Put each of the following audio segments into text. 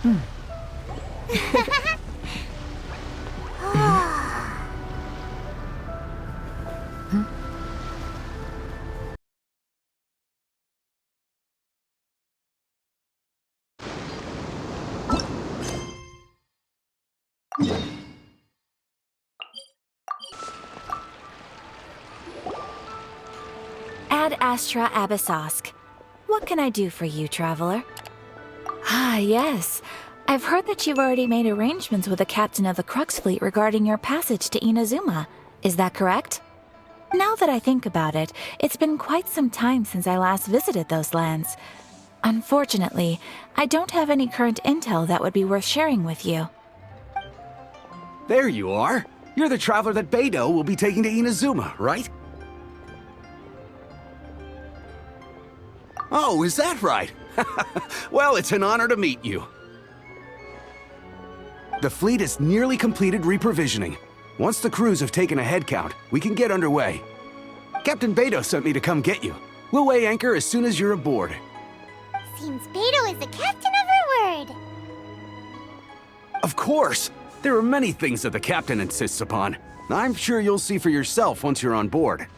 Ad Astra Abyssosk. What can I do for you, traveler? Ah, yes. I've heard that you've already made arrangements with the captain of the Crux fleet regarding your passage to Inazuma. Is that correct? Now that I think about it, it's been quite some time since I last visited those lands. Unfortunately, I don't have any current intel that would be worth sharing with you. There you are. You're the traveler that Beidou will be taking to Inazuma, right? Oh, is that right? Well, it's an honor to meet you. The fleet has nearly completed reprovisioning. Once the crews have taken a head count, we can get underway. Captain Beidou sent me to come get you. We'll weigh anchor as soon as you're aboard. Seems Beidou is the captain of her word. Of course! There are many things that the captain insists upon. I'm sure you'll see for yourself once you're on board.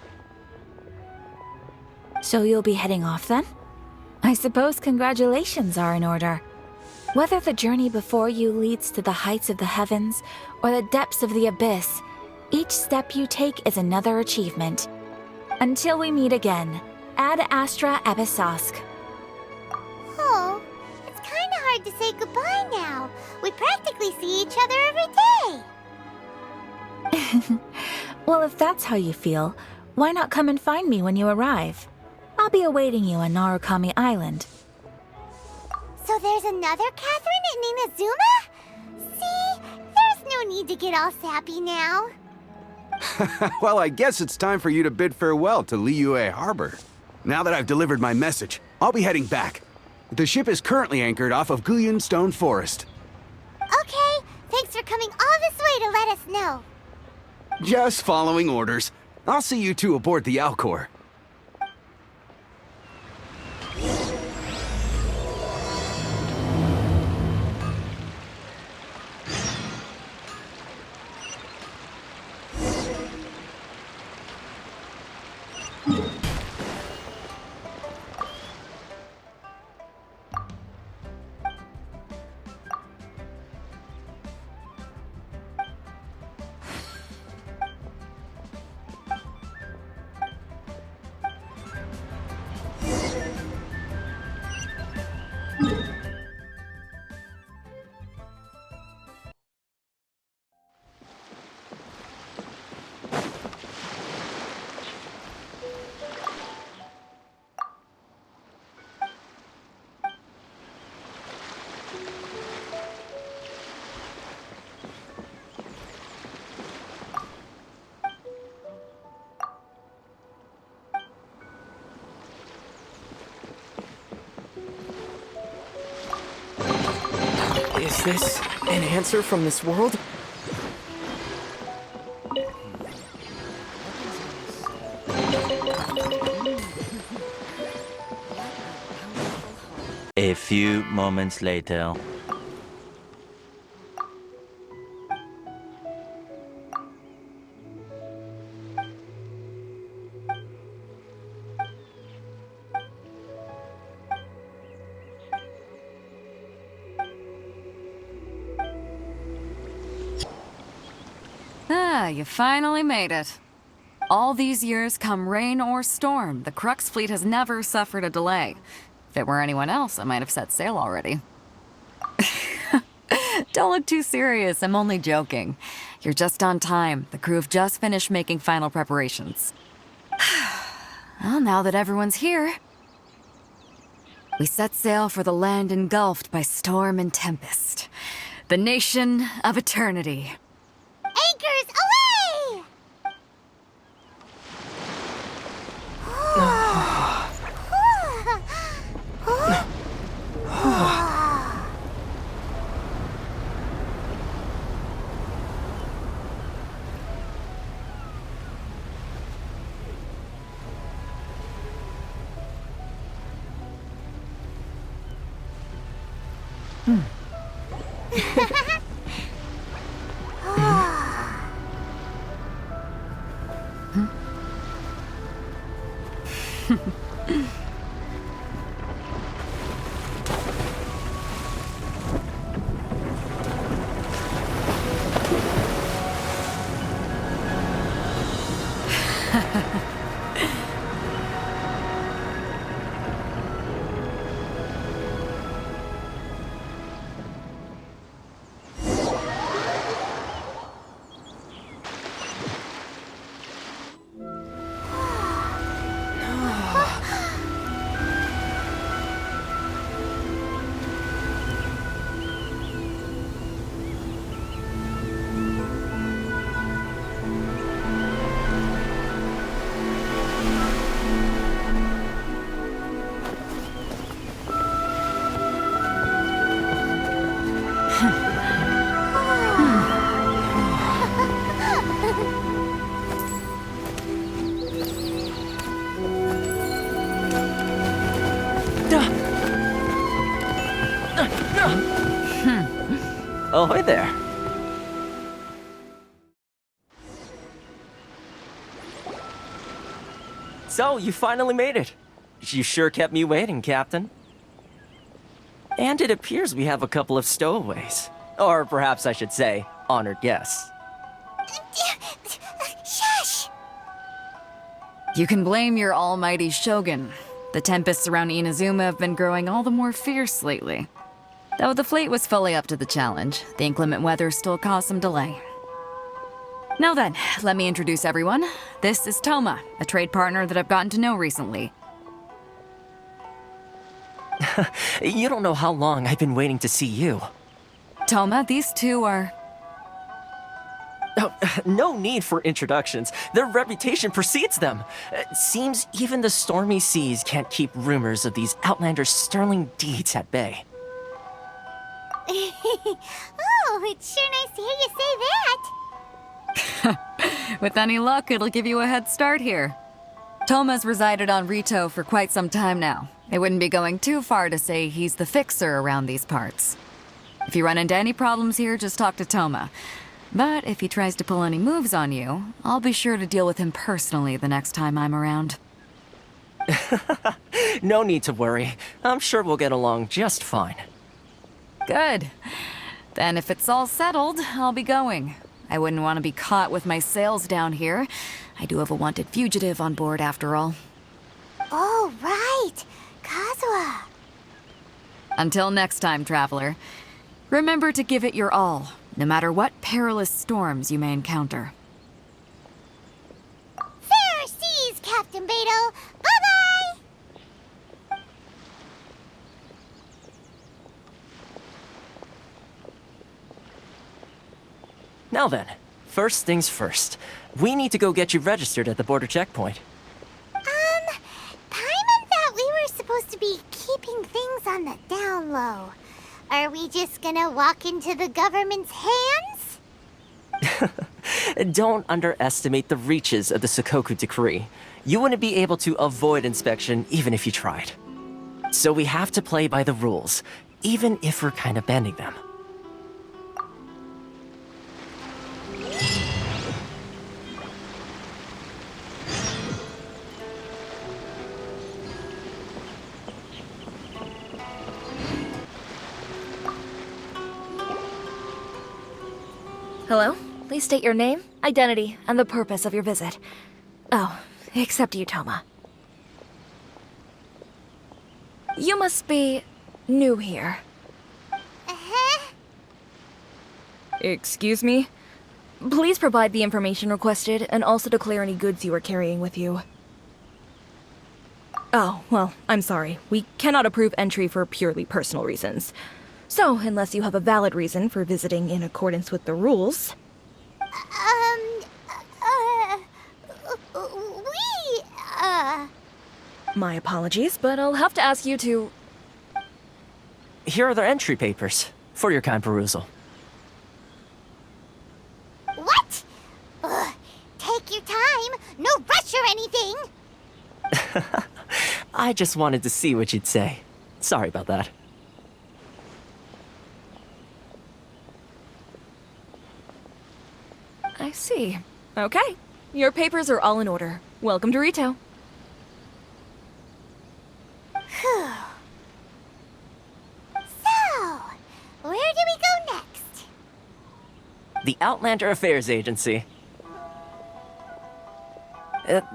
So you'll be heading off then? I suppose congratulations are in order. Whether the journey before you leads to the heights of the heavens or the depths of the abyss, each step you take is another achievement. Until we meet again, Ad Astra Abyssosk. Oh, it's kinda hard to say goodbye now. We practically see each other every day. Well, if that's how you feel, why not come and find me when you arrive? I'll be awaiting you on Narukami Island. So there's another Catherine in Inazuma? See? There's no need to get all sappy now. Well, I guess it's time for you to bid farewell to Liyue Harbor. Now that I've delivered my message, I'll be heading back. The ship is currently anchored off of Guyun Stone Forest. Okay, thanks for coming all this way to let us know. Just following orders. I'll see you two aboard the Alcor. Is this an answer from this world? A few moments later. Ah, you finally made it. All these years, come rain or storm, the Crux fleet has never suffered a delay. If it were anyone else, I might have set sail already. Don't look too serious, I'm only joking. You're just on time. The crew have just finished making final preparations. Well, now that everyone's here, we set sail for the land engulfed by storm and tempest. The nation of eternity. Anchors away! Oh, hi there. So, you finally made it. You sure kept me waiting, Captain. And it appears we have a couple of stowaways. Or perhaps I should say, honored guests. Shush! You can blame your almighty Shogun. The tempests around Inazuma have been growing all the more fierce lately. Though the fleet was fully up to the challenge, the inclement weather still caused some delay. Now then, let me introduce everyone. This is Toma, a trade partner that I've gotten to know recently. You don't know how long I've been waiting to see you. Toma, these two are... Oh, no need for introductions. Their reputation precedes them. Seems even the stormy seas can't keep rumors of these Outlanders' sterling deeds at bay. Oh, it's sure nice to hear you say that. With any luck, it'll give you a head start here. Toma's resided on Rito for quite some time now. It wouldn't be going too far to say he's the fixer around these parts. If you run into any problems here, just talk to Toma. But if he tries to pull any moves on you, I'll be sure to deal with him personally the next time I'm around. No need to worry. I'm sure we'll get along just fine. Good. Then if it's all settled, I'll be going. I wouldn't want to be caught with my sails down here. I do have a wanted fugitive on board after all. Oh, right. Kazuha. Until next time, traveler. Remember to give it your all, no matter what perilous storms you may encounter. Fair seas, Captain Beto. Bye-bye! Now then, first things first. We need to go get you registered at the border checkpoint. Paimon thought we were supposed to be keeping things on the down low. Are we just gonna walk into the government's hands? Don't underestimate the reaches of the Sakoku Decree. You wouldn't be able to avoid inspection even if you tried. So we have to play by the rules, even if we're kind of bending them. Hello? Please state your name, identity, and the purpose of your visit. Oh, except you, Toma. You must be new here. Uh-huh. Excuse me? Please provide the information requested and also declare any goods you are carrying with you. Oh, well, I'm sorry. We cannot approve entry for purely personal reasons. So, unless you have a valid reason for visiting in accordance with the rules... My apologies, but I'll have to ask you to... Here are their entry papers, for your kind perusal. What? Ugh, take your time. No rush or anything. I just wanted to see what you'd say. Sorry about that. I see. Okay. Your papers are all in order. Welcome to Rito. Whew. So, where do we go next? The Outlander Affairs Agency.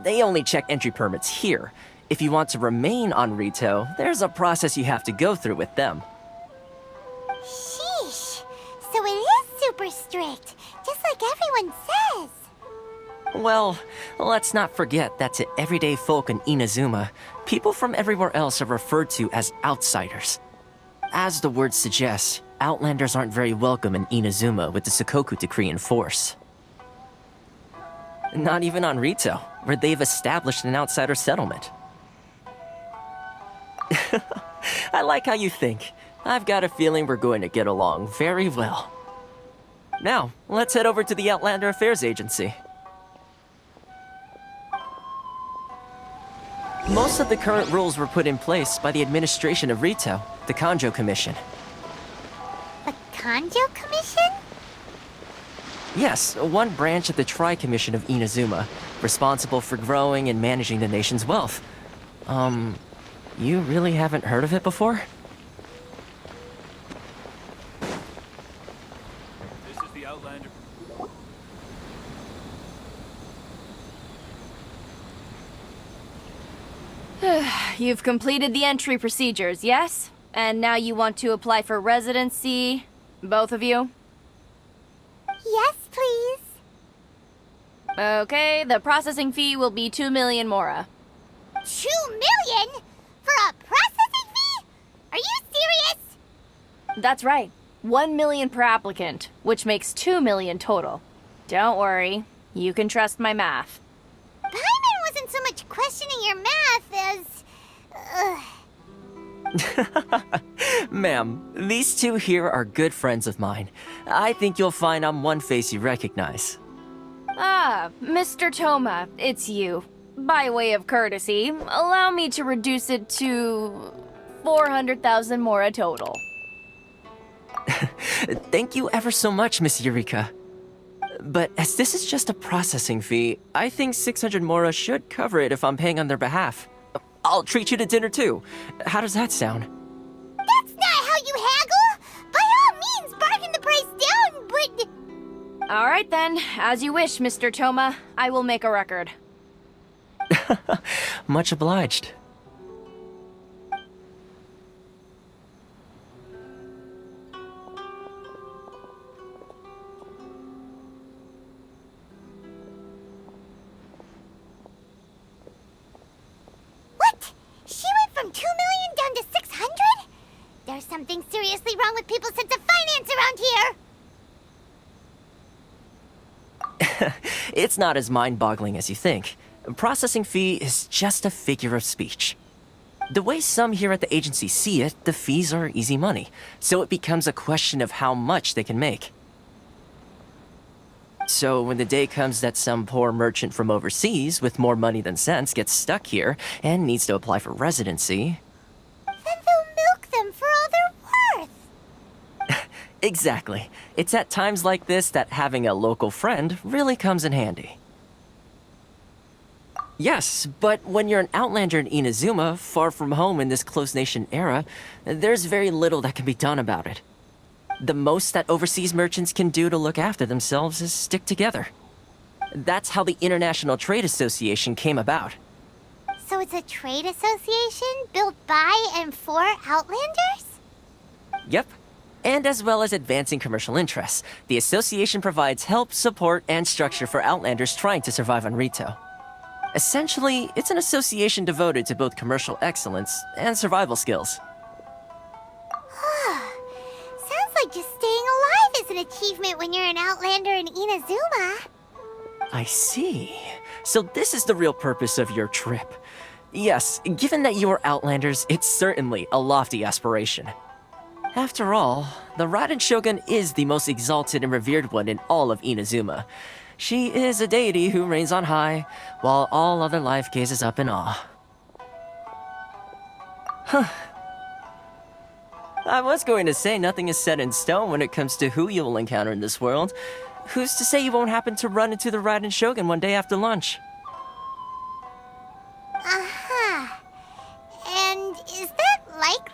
They only check entry permits here. If you want to remain on Rito, there's a process you have to go through with them. Sheesh. So it is super strict, just like everyone says. Well, let's not forget that to everyday folk in Inazuma, people from everywhere else are referred to as outsiders. As the word suggests, Outlanders aren't very welcome in Inazuma with the Sakoku Decree in force. Not even on Rito, where they've established an outsider settlement. I like how you think. I've got a feeling we're going to get along very well. Now, let's head over to the Outlander Affairs Agency. Most of the current rules were put in place by the administration of Rito, the Kanjo Commission. Kanjo Commission? Yes, one branch of the Tri-Commission of Inazuma, responsible for growing and managing the nation's wealth. You really haven't heard of it before? This is the Outlander. You've completed the entry procedures, yes? And now you want to apply for residency, both of you? Yes, please. Okay, the processing fee will be 2 million mora. 2 million? For a processing fee? Are you serious? That's right. 1 million per applicant, which makes 2 million total. Don't worry, you can trust my math. Paimon wasn't so much questioning your math as... Ma'am, these two here are good friends of mine. I think you'll find I'm one face you recognize. Ah, Mr. Toma, it's you. By way of courtesy, allow me to reduce it to 400,000 mora total. Thank you ever so much, Miss Eureka. But as this is just a processing fee, I think 600 mora should cover it if I'm paying on their behalf. I'll treat you to dinner too. How does that sound? That's not how you haggle! By all means, bargain the price down, but... All right then, as you wish, Mr. Toma. I will make a record. Much obliged. What? She went from 2 million down to 600? There's something seriously wrong with people's sense of finance around here! It's not as mind-boggling as you think. Processing fee is just a figure of speech. The way some here at the agency see it, the fees are easy money, so it becomes a question of how much they can make. So when the day comes that some poor merchant from overseas with more money than sense gets stuck here and needs to apply for residency... Then they'll milk them for all they're worth! Exactly. It's at times like this that having a local friend really comes in handy. Yes, but when you're an outlander in Inazuma, far from home in this closed nation era, there's very little that can be done about it. The most that overseas merchants can do to look after themselves is stick together. That's how the International Trade Association came about. So it's a trade association built by and for Outlanders? Yep. And as well as advancing commercial interests, the association provides help, support, and structure for Outlanders trying to survive on Rito. Essentially, it's an association devoted to both commercial excellence and survival skills. Sounds like just staying alive is an achievement when you're an Outlander in Inazuma. I see. So this is the real purpose of your trip. Yes, given that you are Outlanders, it's certainly a lofty aspiration. After all, the Raiden Shogun is the most exalted and revered one in all of Inazuma. She is a deity who reigns on high, while all other life gazes up in awe. Huh. I was going to say nothing is set in stone when it comes to who you will encounter in this world. Who's to say you won't happen to run into the Raiden Shogun one day after lunch? Uh-huh. And is that likely?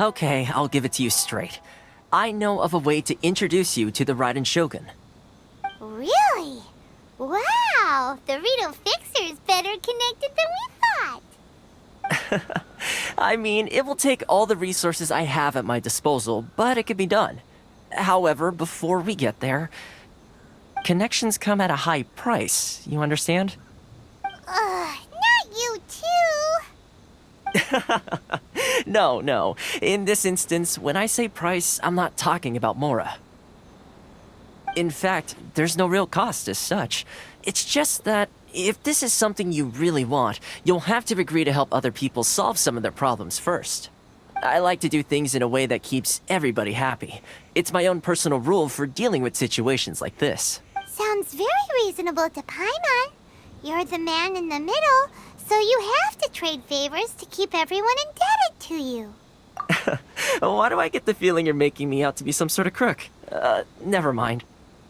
Okay, I'll give it to you straight. I know of a way to introduce you to the Raiden Shogun. Really? Wow, the Rito Fixer is better connected than we thought. I mean, it will take all the resources I have at my disposal, but it can be done. However, before we get there, connections come at a high price, you understand? Not you too. No. In this instance, when I say price, I'm not talking about Mora. In fact, there's no real cost as such. It's just that if this is something you really want, you'll have to agree to help other people solve some of their problems first. I like to do things in a way that keeps everybody happy. It's my own personal rule for dealing with situations like this. Sounds very reasonable to Paimon. You're the man in the middle, so you have to trade favors to keep everyone indebted to you. Why do I get the feeling you're making me out to be some sort of crook? Never mind.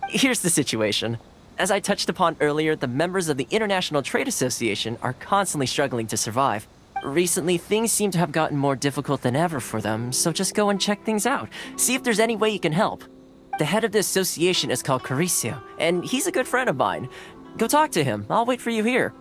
Here's the situation. As I touched upon earlier, the members of the International Trade Association are constantly struggling to survive. Recently, things seem to have gotten more difficult than ever for them, so just go and check things out. See if there's any way you can help. The head of the association is called Caricio, and he's a good friend of mine. Go talk to him. I'll wait for you here.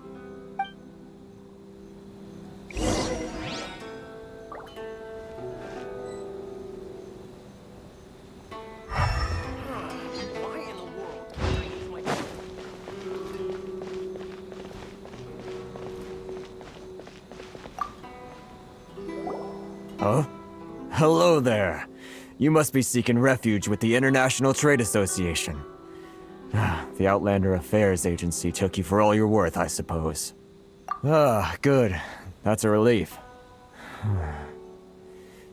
Huh? Hello there. You must be seeking refuge with the International Trade Association. The Outlander Affairs Agency took you for all you're worth, I suppose. Good. That's a relief.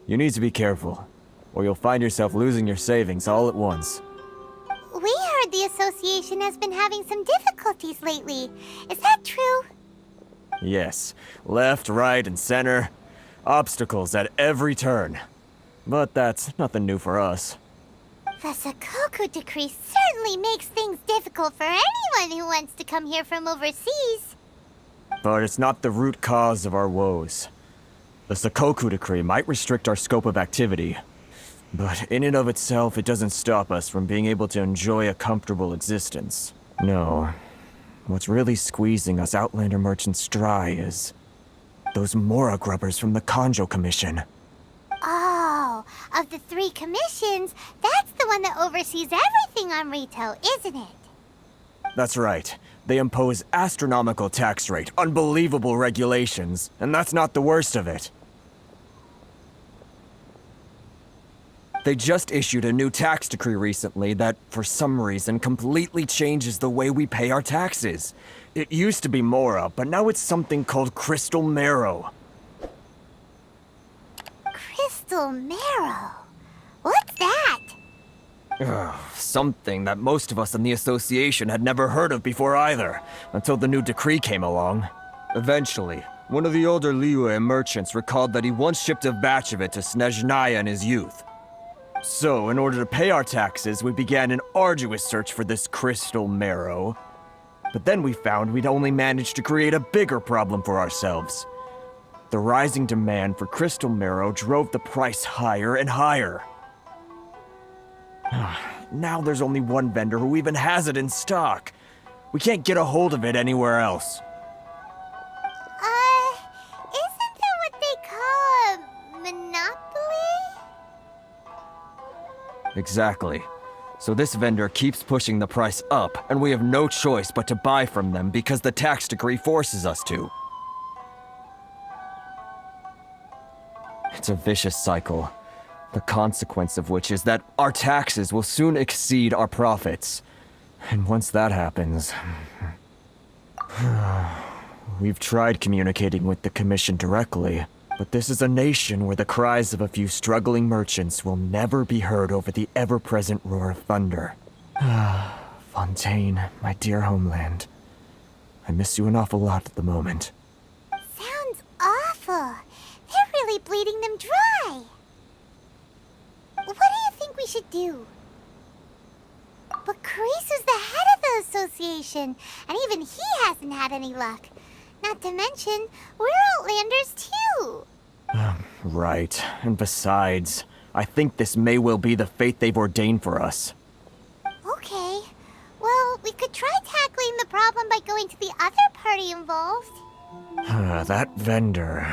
You need to be careful, or you'll find yourself losing your savings all at once. We heard the association has been having some difficulties lately. Is that true? Yes. Left, right, and center. Obstacles at every turn. But that's nothing new for us. The Sakoku decree certainly makes things difficult for anyone who wants to come here from overseas. But it's not the root cause of our woes. The Sakoku decree might restrict our scope of activity, but in and of itself, it doesn't stop us from being able to enjoy a comfortable existence. No. What's really squeezing us Outlander merchants dry is those Mora grubbers from the Kanjo Commission. Oh, of the 3 commissions, that's the one that oversees everything on Rito, isn't it? That's right. They impose astronomical tax rate, unbelievable regulations, and that's not the worst of it. They just issued a new tax decree recently that, for some reason, completely changes the way we pay our taxes. It used to be Mora, but now it's something called Crystal Marrow. Crystal Marrow? What's that? Something that most of us in the association had never heard of before either, until the new decree came along. Eventually, one of the older Liyue merchants recalled that he once shipped a batch of it to Snezhnaya in his youth. So, in order to pay our taxes, we began an arduous search for this Crystal Marrow. But then we found we'd only managed to create a bigger problem for ourselves. The rising demand for Crystal Marrow drove the price higher and higher. Now there's only one vendor who even has it in stock. We can't get a hold of it anywhere else. Isn't that what they call a monopoly? Exactly. So this vendor keeps pushing the price up, and we have no choice but to buy from them because the tax decree forces us to. It's a vicious cycle. The consequence of which is that our taxes will soon exceed our profits. And once that happens... We've tried communicating with the Commission directly, but this is a nation where the cries of a few struggling merchants will never be heard over the ever-present roar of thunder. Fontaine, my dear homeland. I miss you an awful lot at the moment. Sounds awful. They're really bleeding them dry. What do you think we should do? But Carisu's the head of the association, and even he hasn't had any luck. Not to mention, we're Outlanders too. Right. And besides, I think this may well be the fate they've ordained for us. Okay. Well, we could try tackling the problem by going to the other party involved. That vendor...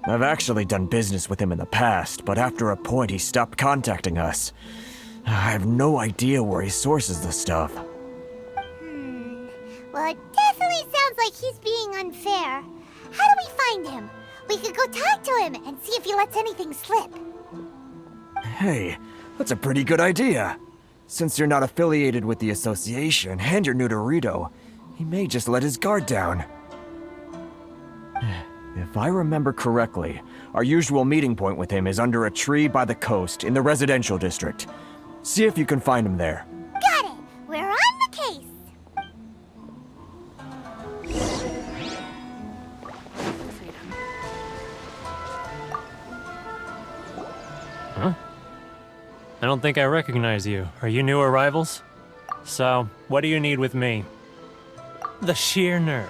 I've actually done business with him in the past, but after a point he stopped contacting us. I have no idea where he sources the stuff. Well, it definitely sounds like he's being unfair. How do we find him? We could go talk to him and see if he lets anything slip. Hey, that's a pretty good idea. Since you're not affiliated with the association and you're new to Rito, he may just let his guard down. If I remember correctly, our usual meeting point with him is under a tree by the coast in the residential district. See if you can find him there. Got it! We're on the case! I don't think I recognize you. Are you new arrivals? So, what do you need with me? The sheer nerve.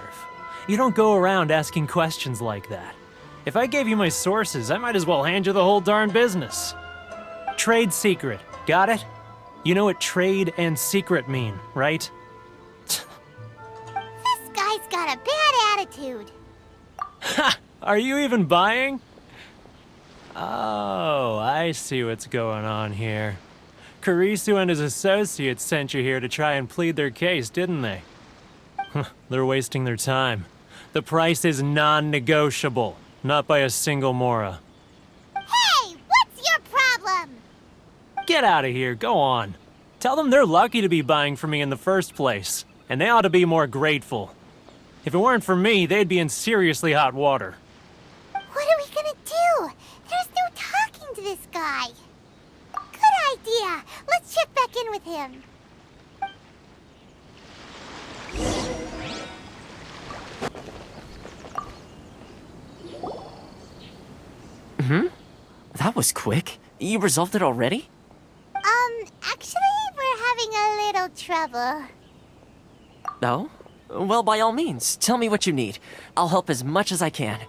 You don't go around asking questions like that. If I gave you my sources, I might as well hand you the whole darn business. Trade secret, got it? You know what trade and secret mean, right? This guy's got a bad attitude. Ha! Are you even buying? Oh, I see what's going on here. Kurisu and his associates sent you here to try and plead their case, didn't they? They're wasting their time. The price is non-negotiable, not by a single Mora. Hey, what's your problem? Get out of here, go on. Tell them they're lucky to be buying from me in the first place, and they ought to be more grateful. If it weren't for me, they'd be in seriously hot water. What are we gonna do? There's no talking to this guy. Good idea. Let's check back in with him. That was quick. You resolved it already? Actually, we're having a little trouble. No? Well, by all means, tell me what you need. I'll help as much as I can.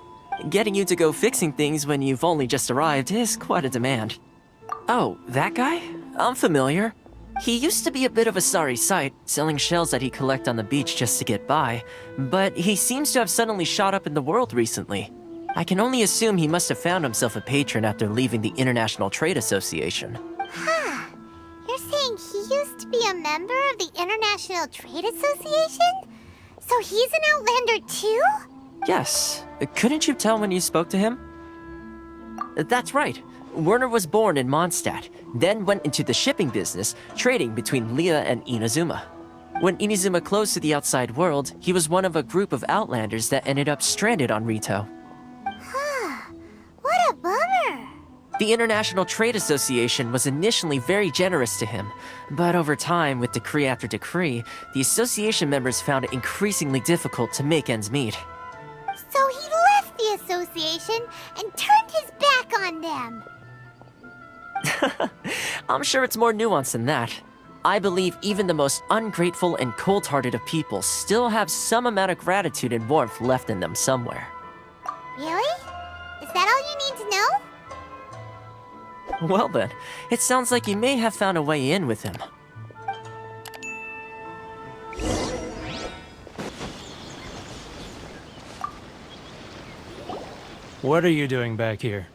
Getting you to go fixing things when you've only just arrived is quite a demand. Oh, that guy? I'm familiar. He used to be a bit of a sorry sight, selling shells that he collect on the beach just to get by, but he seems to have suddenly shot up in the world recently. I can only assume he must have found himself a patron after leaving the International Trade Association. Huh. You're saying he used to be a member of the International Trade Association? So he's an Outlander too? Yes. Couldn't you tell when you spoke to him? That's right. Werner was born in Mondstadt, then went into the shipping business, trading between Leah and Inazuma. When Inazuma closed to the outside world, he was one of a group of Outlanders that ended up stranded on Rito. What a bummer. The International Trade Association was initially very generous to him, but over time, with decree after decree, the association members found it increasingly difficult to make ends meet. So he left the association and turned his back on them. I'm sure it's more nuanced than that. I believe even the most ungrateful and cold-hearted of people still have some amount of gratitude and warmth left in them somewhere. Really? Is that all you need to know? Well then, it sounds like you may have found a way in with him. What are you doing back here?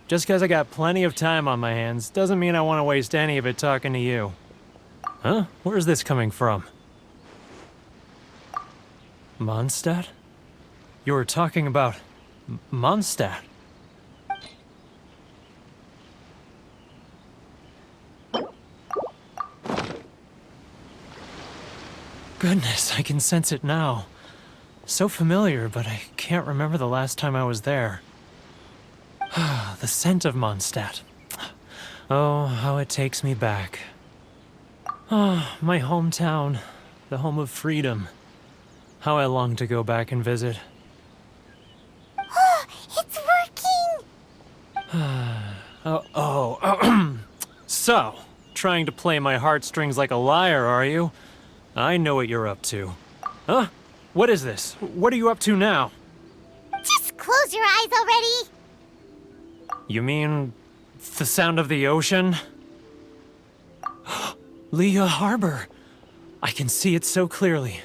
Just because I got plenty of time on my hands doesn't mean I want to waste any of it talking to you. Huh? Where's this coming from? Mondstadt? You were talking about Mondstadt. Goodness, I can sense it now. So familiar, but I can't remember the last time I was there. The scent of Mondstadt. Oh, how it takes me back. Oh, my hometown, the home of freedom. How I long to go back and visit. It's working! So, trying to play my heartstrings like a liar, are you? I know what you're up to. Huh? What is this? What are you up to now? Just close your eyes already! You mean the sound of the ocean? Leah Harbor. I can see it so clearly.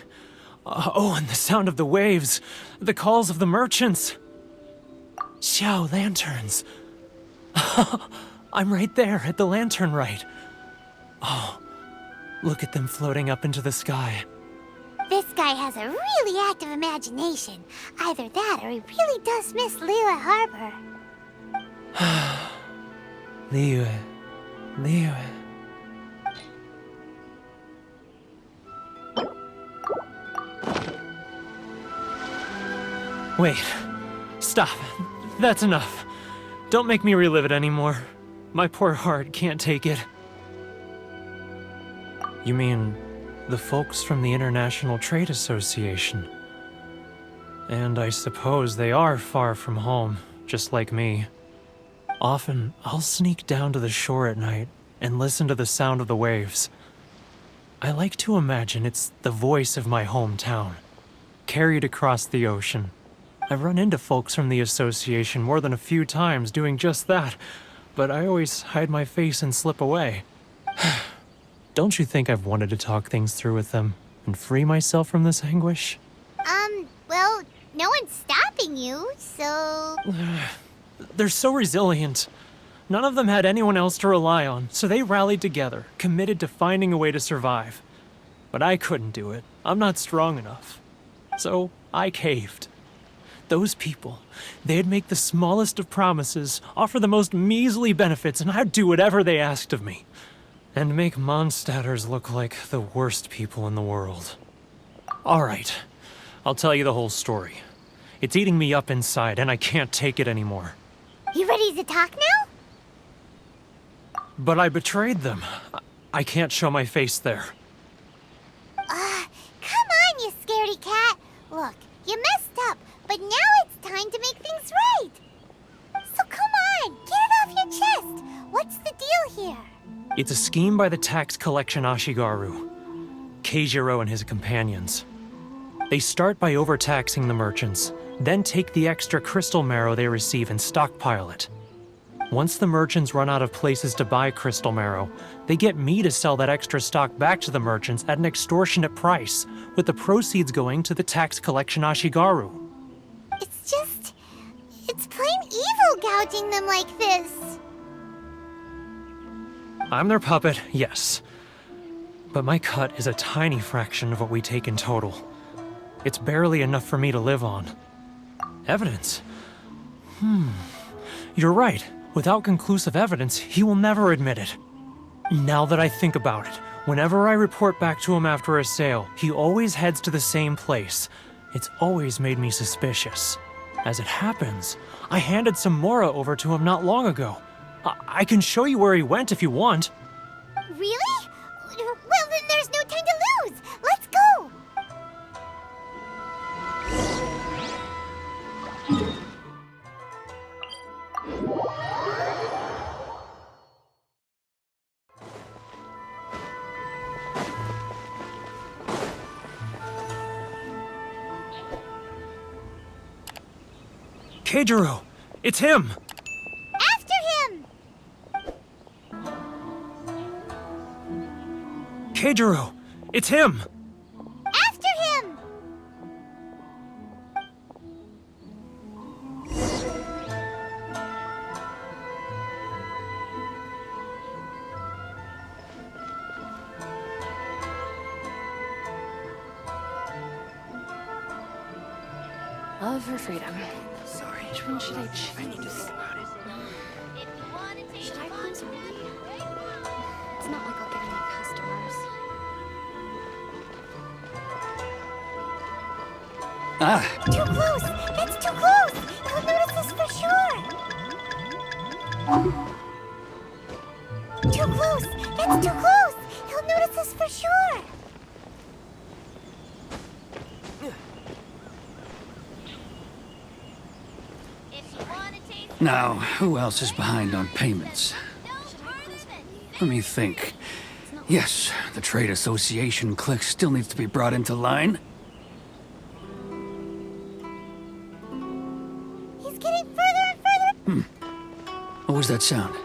Oh, and the sound of the waves. The calls of the merchants. Xiao lanterns. I'm right there at the lantern right. Oh, look at them floating up into the sky. This guy has a really active imagination. Either that or he really does miss Liyue Harbor. Liyue. Wait. Stop. That's enough. Don't make me relive it anymore. My poor heart can't take it. You mean the folks from the International Trade Association? And I suppose they are far from home, just like me. Often, I'll sneak down to the shore at night and listen to the sound of the waves. I like to imagine it's the voice of my hometown, carried across the ocean. I've run into folks from the association more than a few times doing just that, but I always hide my face and slip away. Don't you think I've wanted to talk things through with them and free myself from this anguish? Well, no one's stopping you, so... They're so resilient. None of them had anyone else to rely on, so they rallied together, committed to finding a way to survive. But I couldn't do it. I'm not strong enough. So I caved. Those people, they'd make the smallest of promises, offer the most measly benefits, and I'd do whatever they asked of me. And make Mondstadters look like the worst people in the world. All right, I'll tell you the whole story. It's eating me up inside, and I can't take it anymore. You ready to talk now? But I betrayed them. I can't show my face there. Come on, you scaredy cat. Look, you messed up, but now it's time to make things right. So come on, get it off your chest. What's the deal here? It's a scheme by the tax collection Ashigaru, Keijiro and his companions. They start by overtaxing the merchants, then take the extra crystal marrow they receive and stockpile it. Once the merchants run out of places to buy crystal marrow, they get me to sell that extra stock back to the merchants at an extortionate price, with the proceeds going to the tax collection Ashigaru. It's plain evil gouging them like this. I'm their puppet, yes. But my cut is a tiny fraction of what we take in total. It's barely enough for me to live on. Evidence? You're right. Without conclusive evidence, he will never admit it. Now that I think about it, whenever I report back to him after a sale, he always heads to the same place. It's always made me suspicious. As it happens, I handed some Mora over to him not long ago. I can show you where he went if you want. Really? Well, then there's no time to lose. Let's go. Keijiro! It's him! After him! Keijiro! It's him! After him! Love or freedom? Sorry. Which one should I choose? I need to think about it. Should I close early? It's not like I'll get any customers. Too close! It's too close! He'll notice us for sure! Too close! It's too close! He'll notice us for sure! Now, who else is behind on payments? Let me think. Yes, the trade association clique still needs to be brought into line. He's getting further and further. What was that sound?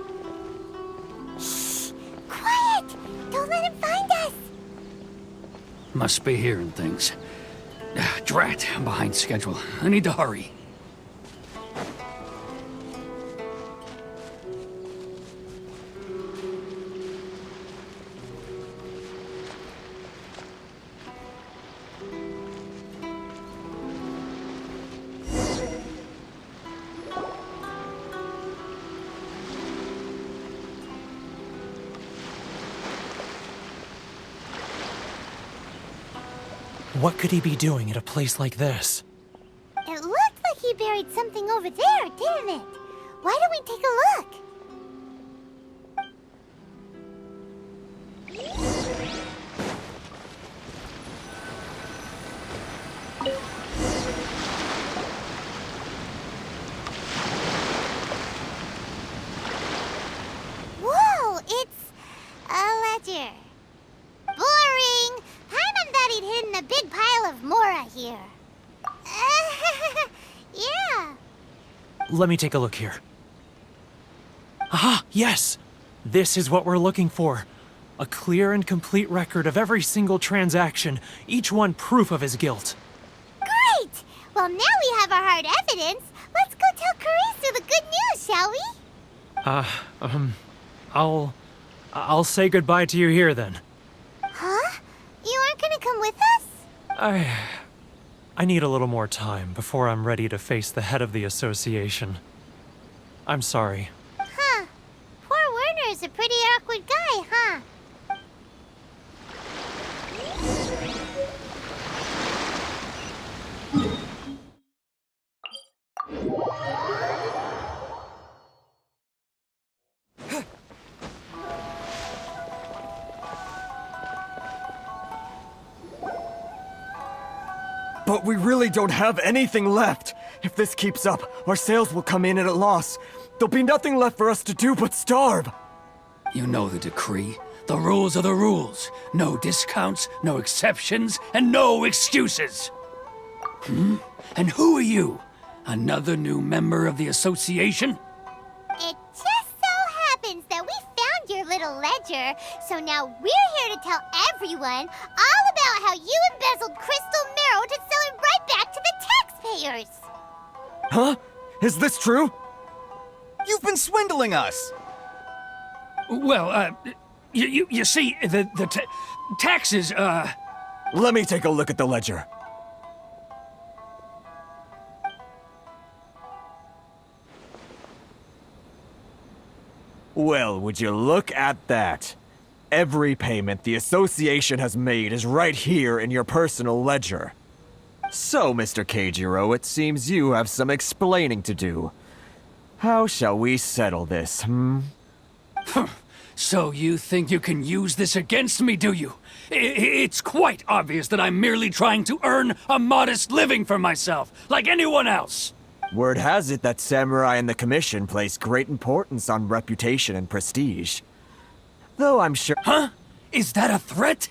Shh! Quiet! Don't let him find us! Must be hearing things. Drat, I'm behind schedule. I need to hurry. What could he be doing at a place like this? It looked like he buried something over there, didn't it? Why don't we take a look? ledger. Boring. Paimon thought he'd hidden a big pile of Mora here. Yeah. Let me take a look here. Aha, yes! This is what we're looking for. A clear and complete record of every single transaction, each one proof of his guilt. Great! Well, now we have our hard evidence. Let's go tell Karisu the good news, shall we? I'll say goodbye to you here then. Huh? You aren't gonna come with us? I need a little more time before I'm ready to face the head of the association. I'm sorry. Huh. Poor Werner's a pretty awkward guy, huh? But we really don't have anything left. If this keeps up, our sales will come in at a loss. There'll be nothing left for us to do but starve. You know the decree. The rules are the rules. No discounts, no exceptions, and no excuses. And who are you? Another new member of the association? It just so happens that we found your little ledger, so now we're here to tell everyone all about how you embezzled crystal marrow to sell it right back to the taxpayers. Huh? Is this true? You've been swindling us! Well, you see, the taxes, Let me take a look at the ledger. Well, would you look at that? Every payment the association has made is right here in your personal ledger. So, Mr. Keijiro, it seems you have some explaining to do. How shall we settle this, So you think you can use this against me, do you? It's quite obvious that I'm merely trying to earn a modest living for myself, like anyone else. Word has it that Samurai and the Commission place great importance on reputation and prestige. Though I'm sure— Huh? Is that a threat?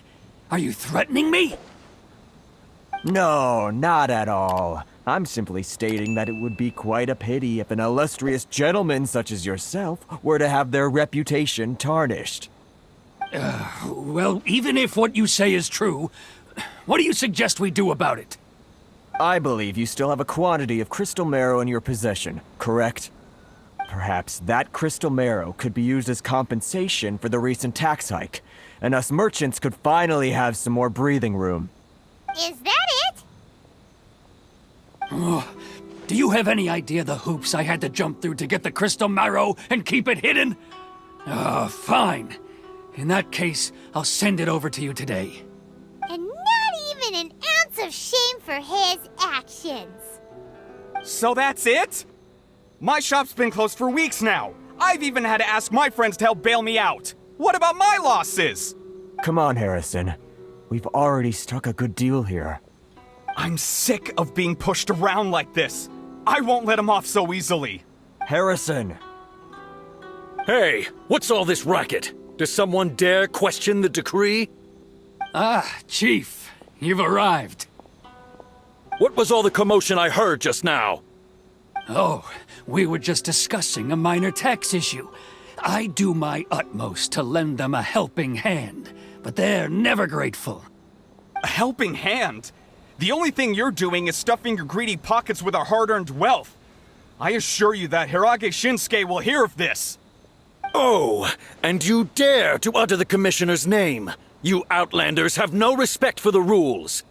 Are you threatening me? No, not at all. I'm simply stating that it would be quite a pity if an illustrious gentleman such as yourself were to have their reputation tarnished. Well, even if what you say is true, what do you suggest we do about it? I believe you still have a quantity of crystal marrow in your possession, correct? Perhaps that crystal marrow could be used as compensation for the recent tax hike, and us merchants could finally have some more breathing room. Is that it? Do you have any idea the hoops I had to jump through to get the crystal marrow and keep it hidden? Fine. In that case, I'll send it over to you today. And not even an ounce of shame for his actions. So that's it? My shop's been closed for weeks now. I've even had to ask my friends to help bail me out. What about my losses? Come on, Harrison. We've already struck a good deal here. I'm sick of being pushed around like this. I won't let him off so easily. Harrison! Hey, what's all this racket? Does someone dare question the decree? Ah, Chief, you've arrived. What was all the commotion I heard just now? Oh, we were just discussing a minor tax issue. I do my utmost to lend them a helping hand, but they're never grateful. A helping hand? The only thing you're doing is stuffing your greedy pockets with our hard-earned wealth. I assure you that Hirage Shinsuke will hear of this. Oh, and you dare to utter the Commissioner's name. You Outlanders have no respect for the rules.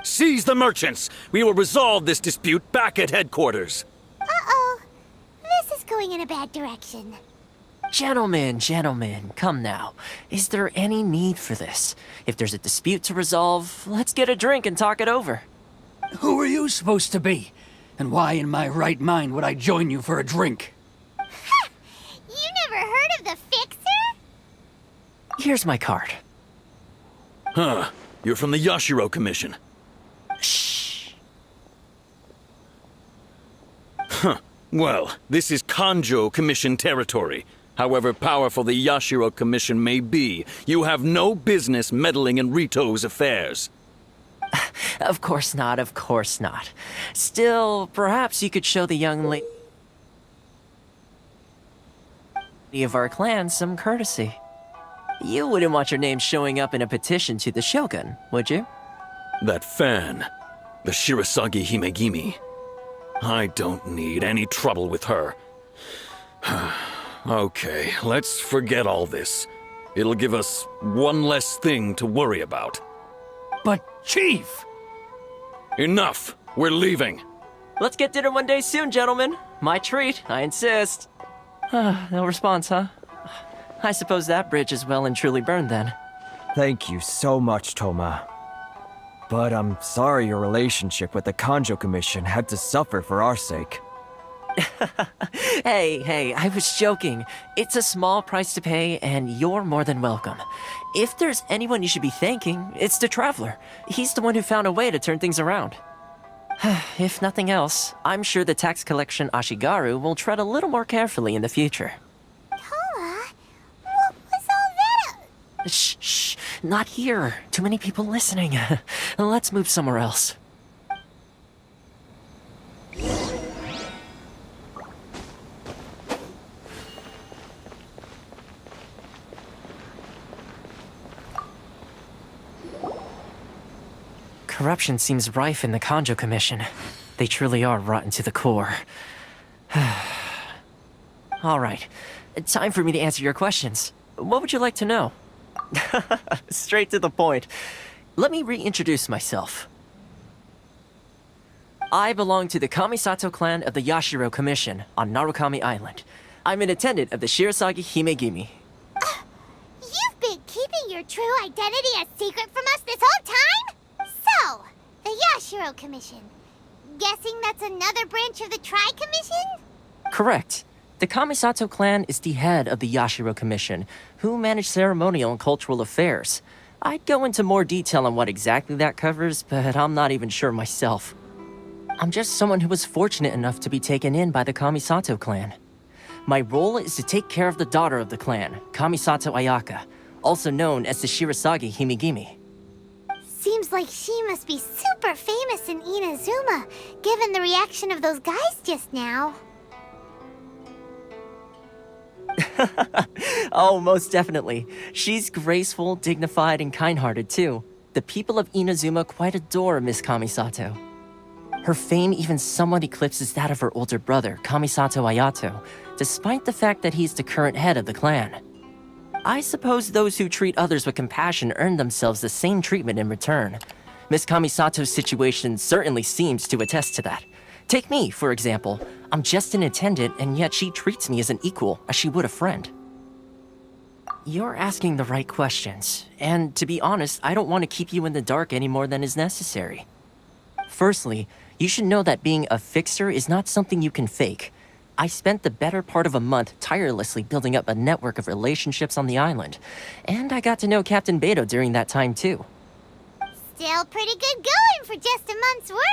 Seize the merchants. We will resolve this dispute back at headquarters. Uh-oh. This is going in a bad direction. Gentlemen, come now. Is there any need for this? If there's a dispute to resolve, let's get a drink and talk it over. Who are you supposed to be? And why in my right mind would I join you for a drink? Ha! You never heard of the Fixer? Here's my card. Huh. You're from the Yashiro Commission. Shh. Huh. Well, this is Kanjo Commission territory. However powerful the Yashiro Commission may be, you have no business meddling in Rito's affairs. Of course not, of course not. Still, perhaps you could show the young lady of our clan some courtesy. You wouldn't want your name showing up in a petition to the Shogun, would you? That fan, the Shirasagi Himegimi. I don't need any trouble with her. Okay, let's forget all this. It'll give us one less thing to worry about. But, Chief! Enough! We're leaving! Let's get dinner one day soon, gentlemen. My treat, I insist. No response, huh? I suppose that bridge is well and truly burned then. Thank you so much, Toma. But I'm sorry your relationship with the Kanjo Commission had to suffer for our sake. Hey, I was joking. It's a small price to pay, and you're more than welcome. If there's anyone you should be thanking, it's the Traveler. He's the one who found a way to turn things around. If nothing else, I'm sure the tax collection Ashigaru will tread a little more carefully in the future. Toma, what was all that? Shh, not here. Too many people listening. Let's move somewhere else. Corruption seems rife in the Kanjo Commission. They truly are rotten to the core. All right, time for me to answer your questions. What would you like to know? Straight to the point. Let me reintroduce myself. I belong to the Kamisato clan of the Yashiro Commission on Narukami Island. I'm an attendant of the Shirasagi Himegimi. You've been keeping your true identity a secret from us this whole time? So, the Yashiro Commission. Guessing that's another branch of the Tri-Commission? Correct. The Kamisato clan is the head of the Yashiro Commission, who manage ceremonial and cultural affairs. I'd go into more detail on what exactly that covers, but I'm not even sure myself. I'm just someone who was fortunate enough to be taken in by the Kamisato clan. My role is to take care of the daughter of the clan, Kamisato Ayaka, also known as the Shirasagi Himegimi. Seems like she must be super famous in Inazuma, given the reaction of those guys just now. Oh, most definitely. She's graceful, dignified, and kind-hearted too. The people of Inazuma quite adore Miss Kamisato. Her fame even somewhat eclipses that of her older brother, Kamisato Ayato, despite the fact that he's the current head of the clan. I suppose those who treat others with compassion earn themselves the same treatment in return. Miss Kamisato's situation certainly seems to attest to that. Take me, for example. I'm just an attendant, and yet she treats me as an equal, as she would a friend. You're asking the right questions, and to be honest, I don't want to keep you in the dark any more than is necessary. Firstly, you should know that being a fixer is not something you can fake. I spent the better part of a month tirelessly building up a network of relationships on the island, and I got to know Captain Beto during that time too. Still pretty good going for just a month's work.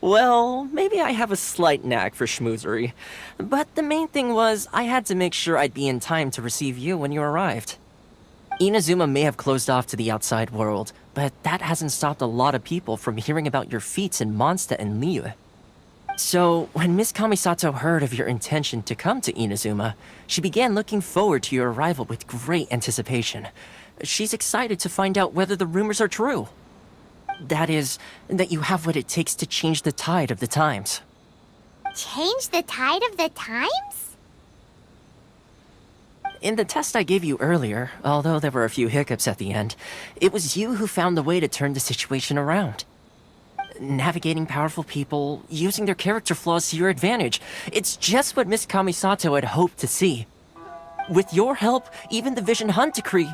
Well, maybe I have a slight knack for schmoozery, but the main thing was I had to make sure I'd be in time to receive you when you arrived. Inazuma may have closed off to the outside world, but that hasn't stopped a lot of people from hearing about your feats in Mondstadt and Liyue. So, when Miss Kamisato heard of your intention to come to Inazuma, she began looking forward to your arrival with great anticipation. She's excited to find out whether the rumors are true. That is, that you have what it takes to change the tide of the times. Change the tide of the times? In the test I gave you earlier, although there were a few hiccups at the end, it was you who found the way to turn the situation around. Navigating powerful people, using their character flaws to your advantage. It's just what Miss Kamisato had hoped to see. With your help, even the Vision Hunt decree...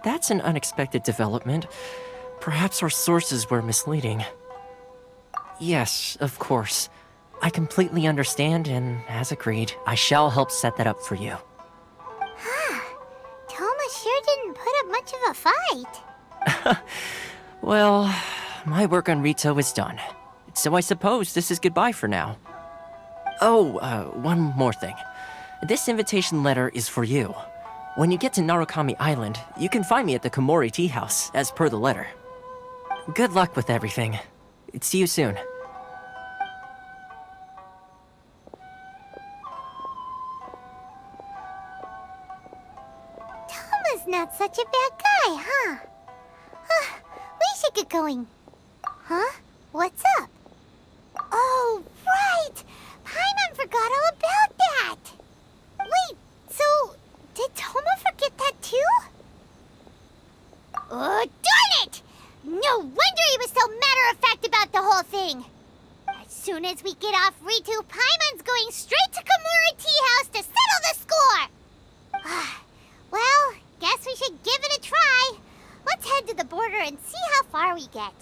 That's an unexpected development. Perhaps our sources were misleading. Yes, of course. I completely understand, and as agreed, I shall help set that up for you. Toma sure didn't put up much of a fight. Well, my work on Rito is done. So I suppose this is goodbye for now. Oh, one more thing. This invitation letter is for you. When you get to Narukami Island, you can find me at the Komori Tea House, as per the letter. Good luck with everything. See you soon. Toma's not such a bad guy, huh? We should get going. Huh? What's up? Oh, right! Paimon forgot all about that! Wait, so did Toma forget that too? Oh, darn it! No wonder he was so matter-of-fact about the whole thing! As soon as we get off Ritu, Paimon's going straight to Komori Tea House to settle the score! Well, guess we should give it a try. Let's head to the border and see how far we get.